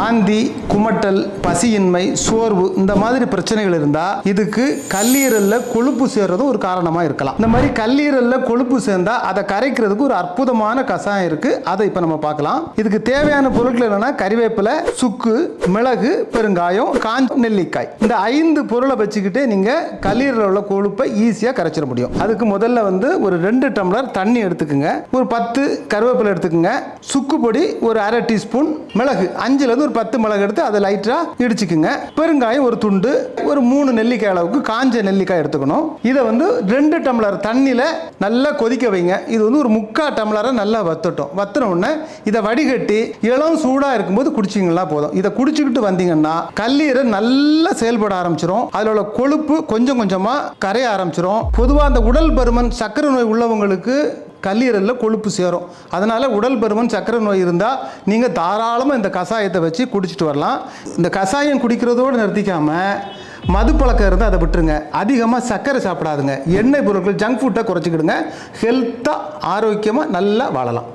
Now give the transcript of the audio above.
வாந்தி, குமட்டல், பசியின்மை, சோர்வு இந்த மாதிரி பிரச்சனைகள் இருந்தால் இதுக்கு கல்லீரல்ல கொழுப்பு சேர்றதும் ஒரு காரணமாக இருக்கலாம். இந்த மாதிரி கல்லீரல்ல கொழுப்பு சேர்ந்தா அதை கரைக்கிறதுக்கு ஒரு அற்புதமான கஷாயம் இருக்கு. அதை இப்போ நம்ம பார்க்கலாம். இதுக்கு தேவையான பொருட்கள் என்னன்னா கறிவேப்பிலை, சுக்கு, மிளகு, பெருங்காயம், காஞ்ச நெல்லிக்காய். இந்த 5 பொருளை வச்சுக்கிட்டே நீங்க கல்லீரலில் உள்ள கொழுப்பை ஈஸியாக கரைச்சிட முடியும். அதுக்கு முதல்ல வந்து ஒரு 2 டம்ளர் தண்ணி எடுத்துக்கோங்க. ஒரு 10 கருவேப்பிலை எடுத்துக்கோங்க. சுக்கு பொடி ஒரு 1/2 டீஸ்பூன், மிளகு 5லேருந்து ஒரு 10 மிளகு எடுத்து அதை லைட்டா இடிச்சுக்குங்க. பெருங்காயம் ஒரு துண்டு, ஒரு 3 நெல்லிக்காய் அளவுக்கு காஞ்ச நெல்லிக்காய் எடுத்துக்கணும். இதை வந்து 2 டம்ளர் தண்ணியில் நல்லா கொதிக்க வைங்க. இது வந்து ஒரு 3/4 டம்ளரை நல்லா வத்தட்டும். வத்தின உடனே இதை வடிகட்டி இளம் சூடாக இருக்கும்போது குடிச்சிங்கன்னா போதும். இதை குடிச்சுக்கிட்டு வந்தீங்கன்னா கல்லீரல் நல்லா செயல்பட ஆரம்பிச்சிடும். அதில் உள்ள கொழுப்பு கொஞ்சம் கொஞ்சமாக கரைய ஆரம்பிச்சிடும். பொதுவாக அந்த உடல் பருமன், சர்க்கரை நோய் உள்ளவங்களுக்கு கல்லீரலில் கொழுப்பு சேரும். அதனால் உடல் பருமன், சர்க்கரை நோய் இருந்தால் நீங்கள் தாராளமாக இந்த கஷாயத்தை வச்சு குடிச்சிட்டு வரலாம். இந்த கஷாயம் குடிக்கிறதோடு நிறுத்திக்காமல் மது பழக்கம் இருந்தால் அதை விட்டுருங்க. அதிகமாக சர்க்கரை சாப்பிடாதுங்க. எண்ணெய் பொருட்கள், ஜங்க் ஃபுட்டை குறைச்சிக்கிடுங்க. ஹெல்த்தாக, ஆரோக்கியமாக நல்லா வாழலாம்.